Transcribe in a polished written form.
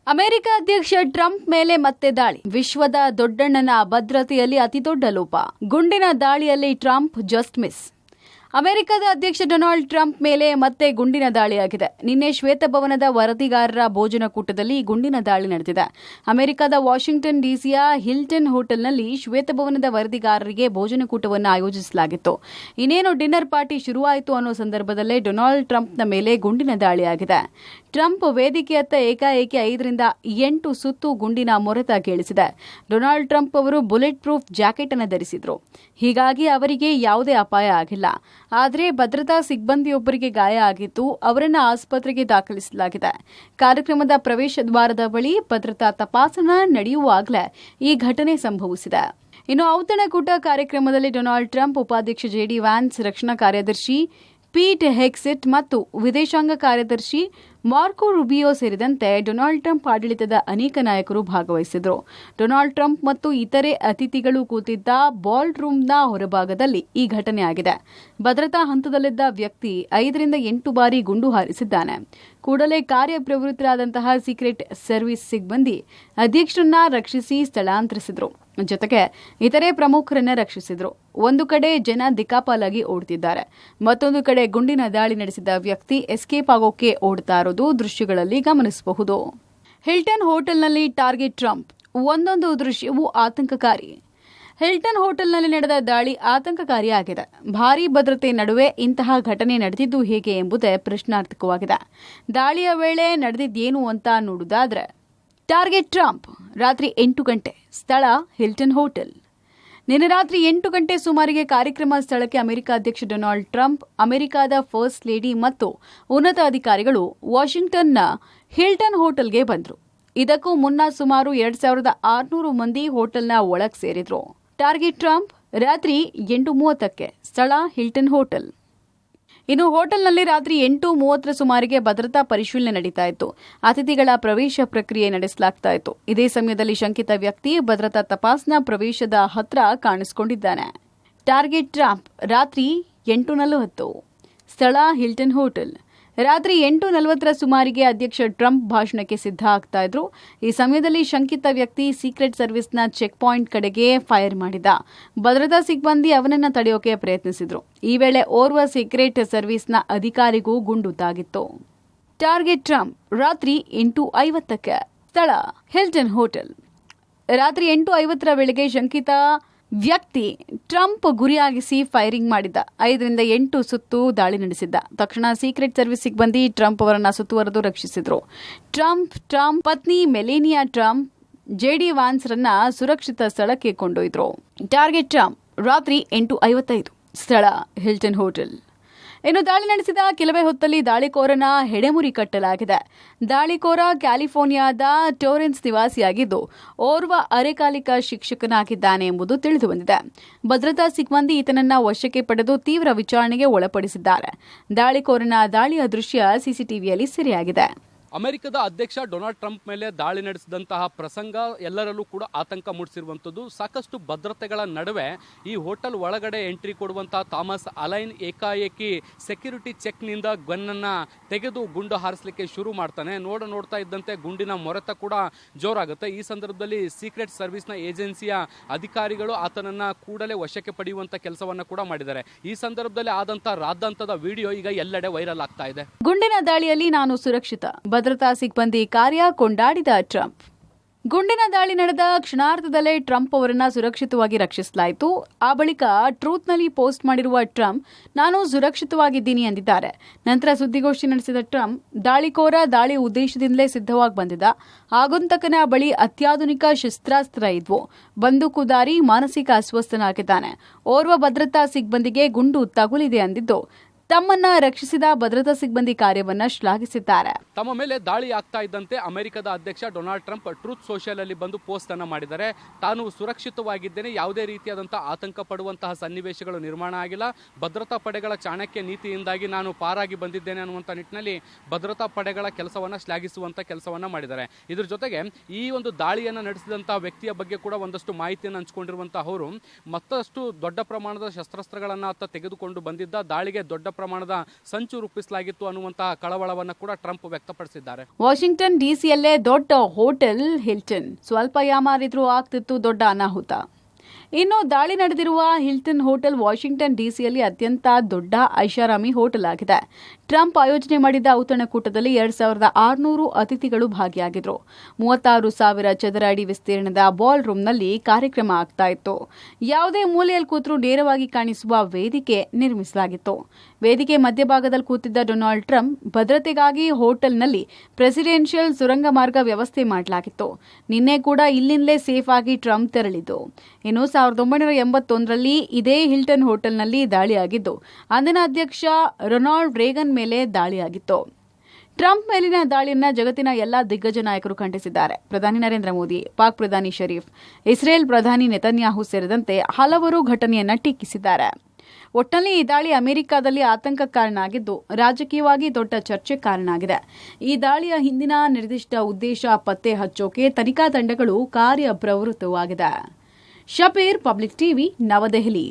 America ಅಧ್ಯಕ್ಷ Trump ಮೇಲೆ ಮತ್ತೆ ದಾಳಿ. ವಿಶ್ವದ ದೊಡ್ಡಣ್ಣನ ಭದ್ರತೆಯಲ್ಲಿ ಅತಿದೊಡ್ಡ ಲೋಪ. ಗುಂಡಿನ ದಾಳಿಯಲ್ಲಿ ಟ್ರಂಪ್ ಜಸ್ಟ್ ಮಿಸ್. ಅಮೆರಿಕದ ಅಧ್ಯಕ್ಷ ಡೊನಾಲ್ಡ್ ಟ್ರಂಪ್ ಮೇಲೆ ಮತ್ತೆ ಗುಂಡಿನ ದಾಳಿಯಾಗಿದೆ. ನಿನ್ನೆ ಶ್ವೇತಭವನದ ವರದಿಗಾರರ ಭೋಜನಕೂಟದಲ್ಲಿ ಗುಂಡಿನ ದಾಳಿ ನಡೆದಿದೆ. ಅಮೆರಿಕದ ವಾಷಿಂಗ್ಟನ್ ಡಿಸಿಯ ಹಿಲ್ಟನ್ ಹೋಟೆಲ್ನಲ್ಲಿ ಶ್ವೇತಭವನದ ವರದಿಗಾರರಿಗೆ ಭೋಜನಕೂಟವನ್ನು ಆಯೋಜಿಸಲಾಗಿತ್ತು. ಇನ್ನೇನು ಡಿನ್ನರ್ ಪಾರ್ಟಿ ಶುರುವಾಯಿತು ಅನ್ನೋ ಸಂದರ್ಭದಲ್ಲೇ ಡೊನಾಲ್ಡ್ ಟ್ರಂಪ್ನ ಮೇಲೆ ಗುಂಡಿನ ದಾಳಿಯಾಗಿದೆ. ಟ್ರಂಪ್ ವೇದಿಕೆಯತ್ತ ಏಕಾಏಕಿ 5ರಿಂದ 8 ಸುತ್ತು ಗುಂಡಿನ ಮೊರೆತ ಕೇಳಿಸಿದೆ. ಡೊನಾಲ್ಡ್ ಟ್ರಂಪ್ ಅವರು ಬುಲೆಟ್ ಪ್ರೂಫ್ ಜಾಕೆಟ್ ಅನ್ನು ಧರಿಸಿದ್ರು. ಹೀಗಾಗಿ ಅವರಿಗೆ ಯಾವುದೇ ಅಪಾಯ ಆಗಿಲ್ಲ. ಆದರೆ ಭದ್ರತಾ ಸಿಬ್ಬಂದಿಯೊಬ್ಬರಿಗೆ ಗಾಯ ಆಗಿತ್ತು. ಅವರನ್ನು ಆಸ್ಪತ್ರೆಗೆ ದಾಖಲಿಸಲಾಗಿದೆ. ಕಾರ್ಯಕ್ರಮದ ಪ್ರವೇಶ ದ್ವಾರದ ಬಳಿ ಭದ್ರತಾ ತಪಾಸಣಾ ನಡೆಯುವಾಗಲೇ ಈ ಘಟನೆ ಸಂಭವಿಸಿದೆ. ಇನ್ನು ಔತಣಕೂಟ ಕಾರ್ಯಕ್ರಮದಲ್ಲಿ ಡೊನಾಲ್ಡ್ ಟ್ರಂಪ್, ಉಪಾಧ್ಯಕ್ಷ ಜೆಡಿ ವ್ಯಾನ್ಸ್, ರಕ್ಷಣಾ ಕಾರ್ಯದರ್ಶಿ ಪೀಟ್ ಹೆಗ್ಸೆಟ್ ಮತ್ತು ವಿದೇಶಾಂಗ ಕಾರ್ಯದರ್ಶಿ ಮಾರ್ಕೊ ರುಬಿಯೋ ಸೇರಿದಂತೆ ಡೊನಾಲ್ಡ್ ಟ್ರಂಪ್ ಆಡಳಿತದ ಅನೇಕ ನಾಯಕರು ಭಾಗವಹಿಸಿದರು. ಡೊನಾಲ್ಡ್ ಟ್ರಂಪ್ ಮತ್ತು ಇತರೆ ಅತಿಥಿಗಳು ಕೂತಿದ್ದ ಬಾಲ್ ರೂಮ್ನ ಹೊರಭಾಗದಲ್ಲಿ ಈ ಘಟನೆ ಆಗಿದೆ. ಭದ್ರತಾ ಹಂತದಲ್ಲಿದ್ದ ವ್ಯಕ್ತಿ 5ರಿಂದ 8 ಬಾರಿ ಗುಂಡು ಹಾರಿಸಿದ್ದಾನೆ. ಕೂಡಲೇ ಕಾರ್ಯಪ್ರವೃತ್ತರಾದಂತಹ ಸೀಕ್ರೆಟ್ ಸರ್ವಿಸ್ ಸಿಬ್ಬಂದಿ ಅಧ್ಯಕ್ಷರನ್ನ ರಕ್ಷಿಸಿ ಸ್ಥಳಾಂತರಿಸಿದರು. ಜೊತೆಗೆ ಇತರೆ ಪ್ರಮುಖರನ್ನ ರಕ್ಷಿಸಿದ್ರು. ಒಂದು ಕಡೆ ಜನ ದಿಕ್ಕಾಪಾಲಾಗಿ ಓಡುತ್ತಿದ್ದಾರೆ, ಮತ್ತೊಂದು ಕಡೆ ಗುಂಡಿನ ದಾಳಿ ನಡೆಸಿದ ವ್ಯಕ್ತಿ ಎಸ್ಕೇಪ್ ಆಗೋಕೆ ಓಡ್ತಾ ಇರೋದು ದೃಶ್ಯಗಳಲ್ಲಿ ಗಮನಿಸಬಹುದು. ಹಿಲ್ಟನ್ ಹೋಟೆಲ್ನಲ್ಲಿ ಟಾರ್ಗೆಟ್ ಟ್ರಂಪ್. ಒಂದೊಂದು ದೃಶ್ಯವೂ ಆತಂಕಕಾರಿ. ಹಿಲ್ಟನ್ ಹೋಟೆಲ್ನಲ್ಲಿ ನಡೆದ ದಾಳಿ ಆತಂಕಕಾರಿಯಾಗಿದೆ. ಭಾರೀ ಭದ್ರತೆ ನಡುವೆ ಇಂತಹ ಘಟನೆ ನಡೆದಿದ್ದು ಹೇಗೆ ಎಂಬುದೇ ಪ್ರಶ್ನಾರ್ಥಕವಾಗಿದೆ. ದಾಳಿಯ ವೇಳೆ ನಡೆದಿದ್ದೇನು ಅಂತ ನೋಡುವುದಾದ್ರೆ, ಟಾರ್ಗೆಟ್ ಟ್ರಂಪ್. ರಾತ್ರಿ 8 ಗಂಟೆ, ಸ್ಥಳ ಹಿಲ್ಟನ್ ಹೋಟೆಲ್. ನಿನ್ನೆ ರಾತ್ರಿ 8 ಗಂಟೆ ಸುಮಾರಿಗೆ ಕಾರ್ಯಕ್ರಮ ಸ್ಥಳಕ್ಕೆ ಅಮೆರಿಕ ಅಧ್ಯಕ್ಷ ಡೊನಾಲ್ಡ್ ಟ್ರಂಪ್, ಅಮೆರಿಕದ ಫಸ್ಟ್ ಲೇಡಿ ಮತ್ತು ಉನ್ನತ ಅಧಿಕಾರಿಗಳು ವಾಷಿಂಗ್ಟನ್ನ ಹಿಲ್ಟನ್ ಹೋಟೆಲ್ಗೆ ಬಂದರು. ಇದಕ್ಕೂ ಮುನ್ನ ಸುಮಾರು 2600 ಮಂದಿ ಹೋಟೆಲ್ನ ಒಳಗೆ ಸೇರಿದ್ರು. Target Trump. ರಾತ್ರಿ 8:30ಕ್ಕೆ, ಸ್ಥಳ ಹಿಲ್ಟನ್ ಹೋಟೆಲ್. ಇನ್ನು ಹೋಟೆಲ್ನಲ್ಲಿ ರಾತ್ರಿ 8:30 ಸುಮಾರಿಗೆ ಭದ್ರತಾ ಪರಿಶೀಲನೆ ನಡೀತಾ ಇತ್ತು. ಅತಿಥಿಗಳ ಪ್ರವೇಶ ಪ್ರಕ್ರಿಯೆ ನಡೆಸಲಾಗ್ತಾ ಇತ್ತು. ಇದೇ ಸಮಯದಲ್ಲಿ ಶಂಕಿತ ವ್ಯಕ್ತಿ ಭದ್ರತಾ ತಪಾಸಣಾ ಪ್ರವೇಶದ ಹತ್ರ ಕಾಣಿಸಿಕೊಂಡಿದ್ದಾನೆ. Target Trump. ರಾತ್ರಿ 8:40, ಸ್ಥಳ ಹಿಲ್ಟನ್ ಹೋಟೆಲ್. ರಾತ್ರಿ 8:40 ಸುಮಾರಿಗೆ ಅಧ್ಯಕ್ಷ ಟ್ರಂಪ್ ಭಾಷಣಕ್ಕೆ ಸಿದ್ಧ ಆಗ್ತಾ ಇದ್ರು. ಈ ಸಮಯದಲ್ಲಿ ಶಂಕಿತ ವ್ಯಕ್ತಿ ಸೀಕ್ರೆಟ್ ಸರ್ವಿಸ್ನ ಚೆಕ್ ಪಾಯಿಂಟ್ ಕಡೆಗೆ ಫೈರ್ ಮಾಡಿದ. ಭದ್ರತಾ ಸಿಬ್ಬಂದಿ ಅವನನ್ನ ತಡೆಯೋಕೆ ಪ್ರಯತ್ನಿಸಿದ್ರು. ಈ ವೇಳೆ ಓರ್ವ ಸೀಕ್ರೆಟ್ ಸರ್ವಿಸ್ನ ಅಧಿಕಾರಿಗೂ ಗುಂಡು ತಾಗಿತ್ತು. Target Trump. ರಾತ್ರಿ 8:50ಕ್ಕೆ, ಸ್ಥಳ ಹಿಲ್ಟನ್ ಹೋಟೆಲ್. ರಾತ್ರಿ 8:50 ವೇಳೆಗೆ ಶಂಕಿತ ವ್ಯಕ್ತಿ ಟ್ರಂಪ್ ಗುರಿಯಾಗಿಸಿ ಫೈರಿಂಗ್ ಮಾಡಿದ್ದ. 5ರಿಂದ 8 ಸುತ್ತು ದಾಳಿ ನಡೆಸಿದ್ದ. ತಕ್ಷಣ ಸೀಕ್ರೆಟ್ ಸರ್ವಿಸ್ ಸಿಬ್ಬಂದಿ ಟ್ರಂಪ್ ಅವರನ್ನ ಸುತ್ತುವರೆದು ರಕ್ಷಿಸಿದ್ರು. ಟ್ರಂಪ್ ಪತ್ನಿ ಮೆಲೇನಿಯಾ ಟ್ರಂಪ್, ಜೆಡಿ ವ್ಯಾನ್ಸ್ರನ್ನ ಸುರಕ್ಷಿತ ಸ್ಥಳಕ್ಕೆ ಕೊಂಡೊಯ್ದರು. Target Trump. ರಾತ್ರಿ 8:55, ಸ್ಥಳ ಹಿಲ್ಟನ್ ಹೋಟೆಲ್. ಇನ್ನು ದಾಳಿ ನಡೆಸಿದ ಕೆಲವೇ ಹೊತ್ತಲ್ಲಿ ದಾಳಿಕೋರನ ಹೆಡೆಮುರಿ ಕಟ್ಟಲಾಗಿದೆ. ದಾಳಿಕೋರ ಕ್ಯಾಲಿಫೋರ್ನಿಯಾದ ಟೋರೆನ್ಸ್ ನಿವಾಸಿಯಾಗಿದ್ದು ಓರ್ವ ಅರೆಕಾಲಿಕ ಶಿಕ್ಷಕನಾಗಿದ್ದಾನೆ ಎಂಬುದು ತಿಳಿದುಬಂದಿದೆ. ಭದ್ರತಾ ಸಿಬ್ಬಂದಿ ಈತನನ್ನ ವಶಕ್ಕೆ ಪಡೆದು ತೀವ್ರ ವಿಚಾರಣೆಗೆ ಒಳಪಡಿಸಿದ್ದಾರೆ. ದಾಳಿಕೋರನ ದಾಳಿಯ ದೃಶ್ಯ ಸಿಸಿಟಿವಿಯಲ್ಲಿ ಸೆರೆಯಾಗಿದೆ. ಅಮೆರಿಕದ ಅಧ್ಯಕ್ಷ ಡೊನಾಲ್ಡ್ ಟ್ರಂಪ್ ಮೇಲೆ ದಾಳಿ ನಡೆಸಿದಂತಹ ಪ್ರಸಂಗ ಎಲ್ಲರಲ್ಲೂ ಕೂಡ ಆತಂಕ ಮೂಡಿಸಿರುವಂಥದ್ದು. ಸಾಕಷ್ಟು ಭದ್ರತೆಗಳ ನಡುವೆ ಈ ಹೋಟೆಲ್ ಒಳಗಡೆ ಎಂಟ್ರಿ ಕೊಡುವಂತಹ ಥಾಮಸ್ ಅಲೈನ್ ಏಕಾಏಕಿ ಸೆಕ್ಯೂರಿಟಿ ಚೆಕ್ನಿಂದ ಗನ್ನನ್ನು ತೆಗೆದು ಗುಂಡು ಹಾರಿಸಲಿಕ್ಕೆ ಶುರು ಮಾಡ್ತಾನೆ. ನೋಡ್ತಾ ಇದ್ದಂತೆ ಗುಂಡಿನ ಮೊರೆತ ಕೂಡ ಜೋರಾಗುತ್ತೆ. ಈ ಸಂದರ್ಭದಲ್ಲಿ ಸೀಕ್ರೆಟ್ ಸರ್ವಿಸ್ನ ಏಜೆನ್ಸಿಯ ಅಧಿಕಾರಿಗಳು ಆತನನ್ನ ಕೂಡಲೇ ವಶಕ್ಕೆ ಪಡೆಯುವಂತ ಕೆಲಸವನ್ನ ಕೂಡ ಮಾಡಿದ್ದಾರೆ. ಈ ಸಂದರ್ಭದಲ್ಲಿ ಆದಂತಹ ರಾದ್ಧಾಂತದ ವಿಡಿಯೋ ಈಗ ಎಲ್ಲೆಡೆ ವೈರಲ್ ಆಗ್ತಾ ಇದೆ. ಗುಂಡಿನ ದಾಳಿಯಲ್ಲಿ ನಾನು ಸುರಕ್ಷಿತ, ಭದ್ರತಾ ಸಿಬ್ಬಂದಿ ಕಾರ್ಯ ಕೊಂಡಾಡಿದ ಟ್ರಂಪ್. ಗುಂಡಿನ ದಾಳಿ ನಡೆದ ಕ್ಷಣಾರ್ಧದಲ್ಲೇ ಟ್ರಂಪ್ ಅವರನ್ನ ಸುರಕ್ಷಿತವಾಗಿ ರಕ್ಷಿಸಲಾಯಿತು. ಆ ಬಳಿಕ ಟ್ರೂತ್ನಲ್ಲಿ ಪೋಸ್ಟ್ ಮಾಡಿರುವ ಟ್ರಂಪ್, ನಾನು ಸುರಕ್ಷಿತವಾಗಿದ್ದೀನಿ ಎಂದಿದ್ದಾರೆ. ನಂತರ ಸುದ್ದಿಗೋಷ್ಠಿ ನಡೆಸಿದ ಟ್ರಂಪ್, ದಾಳಿಕೋರ ದಾಳಿ ಉದ್ದೇಶದಿಂದಲೇ ಸಿದ್ಧವಾಗಿ ಬಂದಿದ್ದ. ಆಗುಂತಕನ ಬಳಿ ಅತ್ಯಾಧುನಿಕ ಶಸ್ತ್ರಾಸ್ತ್ರ ಇದ್ವು. ಬಂದೂಕುದಾರಿ ಮಾನಸಿಕ ಅಸ್ವಸ್ಥನಾಗಿದ್ದಾನೆ. ಓರ್ವ ಭದ್ರತಾ ಸಿಬ್ಬಂದಿಗೆ ಗುಂಡು ತಗುಲಿದೆ ಎಂದಿದ್ದು ತಮ್ಮನ್ನ ರಕ್ಷಿಸಿದ ಭದ್ರತಾ ಸಿಬ್ಬಂದಿ ಕಾರ್ಯವನ್ನ ಶ್ಲಾಘಿಸಿದ್ದಾರೆ. ತಮ್ಮ ಮೇಲೆ ದಾಳಿ ಆಗ್ತಾ ಇದ್ದಂತೆ ಅಮೆರಿಕದ ಅಧ್ಯಕ್ಷ ಡೊನಾಲ್ಡ್ ಟ್ರಂಪ್ ಟ್ರೂತ್ ಸೋಷಿಯಲ್ ಅಲ್ಲಿ ಬಂದು ಪೋಸ್ಟ್ ಅನ್ನ ಮಾಡಿದ್ದಾರೆ. ತಾನು ಸುರಕ್ಷಿತವಾಗಿದ್ದೇನೆ, ಯಾವುದೇ ರೀತಿಯಾದಂತಹ ಆತಂಕ ಪಡುವಂತಹ ಸನ್ನಿವೇಶಗಳು ನಿರ್ಮಾಣ ಆಗಿಲ್ಲ. ಭದ್ರತಾ ಪಡೆಗಳ ಚಾಣಕ್ಯ ನೀತಿಯಿಂದಾಗಿ ನಾನು ಪಾರಾಗಿ ಬಂದಿದ್ದೇನೆ ಅನ್ನುವಂಥ ನಿಟ್ಟಿನಲ್ಲಿ ಭದ್ರತಾ ಪಡೆಗಳ ಕೆಲಸವನ್ನ ಶ್ಲಾಘಿಸುವಂತ ಕೆಲಸವನ್ನ ಮಾಡಿದ್ದಾರೆ. ಇದ್ರ ಜೊತೆಗೆ ಈ ಒಂದು ದಾಳಿಯನ್ನ ನಡೆಸಿದಂತಹ ವ್ಯಕ್ತಿಯ ಬಗ್ಗೆ ಕೂಡ ಒಂದಷ್ಟು ಮಾಹಿತಿಯನ್ನು ಹಂಚಿಕೊಂಡಿರುವಂತಹ ಅವರು ಮತ್ತಷ್ಟು ದೊಡ್ಡ ಪ್ರಮಾಣದ ಶಸ್ತ್ರಾಸ್ತ್ರಗಳನ್ನ ಆತ ತೆಗೆದುಕೊಂಡು ಬಂದಿದ್ದ. ದಾಳಿಗೆ ದೊಡ್ಡ ಪ್ರಮಾಣದ ಸಂಚು ರೂಪಿಸಲಾಗಿತ್ತು ಅನ್ನುವಂತಹ ಕಳವಳವನ್ನು ಕೂಡ ಟ್ರಂಪ್ ವ್ಯಕ್ತಪಡಿಸಿದ್ದಾರೆ. ವಾಷಿಂಗ್ಟನ್ ಡಿಸಿಯಲ್ಲೇ ದೊಡ್ಡ ಹೋಟೆಲ್ ಹಿಲ್ಟನ್, ಸ್ವಲ್ಪ ಯಾಮಾರಿದ್ರೂ ಆಗ್ತಿತ್ತು ದೊಡ್ಡ ಅನಾಹುತ. ಇನ್ನು ದಾಳಿ ನಡೆದಿರುವ ಹಿಲ್ಟನ್ ಹೋಟೆಲ್ ವಾಷಿಂಗ್ಟನ್ ಡಿಸಿಯಲ್ಲಿ ಅತ್ಯಂತ ದೊಡ್ಡ ಐಷಾರಾಮಿ ಹೋಟೆಲ್ ಆಗಿದೆ. ಟ್ರಂಪ್ ಆಯೋಜನೆ ಮಾಡಿದ ಔತಣಕೂಟದಲ್ಲಿ 2600 ಅತಿಥಿಗಳು ಭಾಗಿಯಾಗಿದ್ರು. 36,000 ಚದರ ಅಡಿ ವಿಸ್ತೀರ್ಣದ ಬಾಲ್ ರೂಮ್ನಲ್ಲಿ ಕಾರ್ಯಕ್ರಮ ಆಗ್ತಾ ಇತ್ತು. ಯಾವುದೇ ಮೂಲೆಯಲ್ಲಿ ಕೂತರೂ ನೇರವಾಗಿ ಕಾಣಿಸುವ ವೇದಿಕೆ ನಿರ್ಮಿಸಲಾಗಿತ್ತು. ವೇದಿಕೆ ಮಧ್ಯಭಾಗದಲ್ಲಿ ಕೂತಿದ್ದ ಡೊನಾಲ್ಡ್ ಟ್ರಂಪ್ ಭದ್ರತೆಗಾಗಿ ಹೋಟೆಲ್ನಲ್ಲಿ ಪ್ರೆಸಿಡೆನ್ಷಿಯಲ್ ಸುರಂಗ ಮಾರ್ಗ ವ್ಯವಸ್ಥೆ ಮಾಡಲಾಗಿತ್ತು. ನಿನ್ನೆ ಕೂಡ ಇಲ್ಲಿಂದಲೇ ಸೇಫ್ ಆಗಿ ಟ್ರಂಪ್ ತೆರಳಿದ್ದು. ಇನ್ನು 1981ರಲ್ಲಿ ಇದೇ ಹಿಲ್ಟನ್ ಹೋಟೆಲ್ನಲ್ಲಿ ದಾಳಿಯಾಗಿದ್ದು ಅಂದಿನ ಅಧ್ಯಕ್ಷ ರೊನಾಲ್ಡ್ ರೇಗನ್ ಮೇಲೆ ದಾಳಿಯಾಗಿತ್ತು. ಟ್ರಂಪ್ ಮೇಲಿನ ದಾಳಿಯನ್ನ ಜಗತ್ತಿನ ಎಲ್ಲಾ ದಿಗ್ಗಜ ನಾಯಕರು ಖಂಡಿಸಿದ್ದಾರೆ. ಪ್ರಧಾನಿ ನರೇಂದ್ರ ಮೋದಿ, ಪಾಕ್ ಪ್ರಧಾನಿ ಶರೀಫ್, ಇಸ್ರೇಲ್ ಪ್ರಧಾನಿ ನೆತನ್ಯಾಹು ಸೇರಿದಂತೆ ಹಲವರು ಘಟನೆಯನ್ನ ಟೀಕಿಸಿದ್ದಾರೆ. ಒಟ್ಟಿನಲ್ಲಿ ಈ ದಾಳಿ ಅಮೆರಿಕದಲ್ಲಿ ಆತಂಕ ಕಾರಣ ಆಗಿದ್ದು ರಾಜಕೀಯವಾಗಿ ದೊಡ್ಡ ಚರ್ಚೆ ಕಾರಣ ಆಗಿದೆ. ಈ ದಾಳಿಯ ಹಿಂದಿನ ನಿರ್ದಿಷ್ಟ ಉದ್ದೇಶ ಪತ್ತೆ ಹಚ್ಚೋಕೆ ತನಿಖಾ ತಂಡಗಳು ಕಾರ್ಯಪ್ರವೃತ್ತವಾಗಿದೆ. ಶಬೀರ್, ಪಬ್ಲಿಕ್ ಟಿವಿ, ನವದೆಹಲಿ.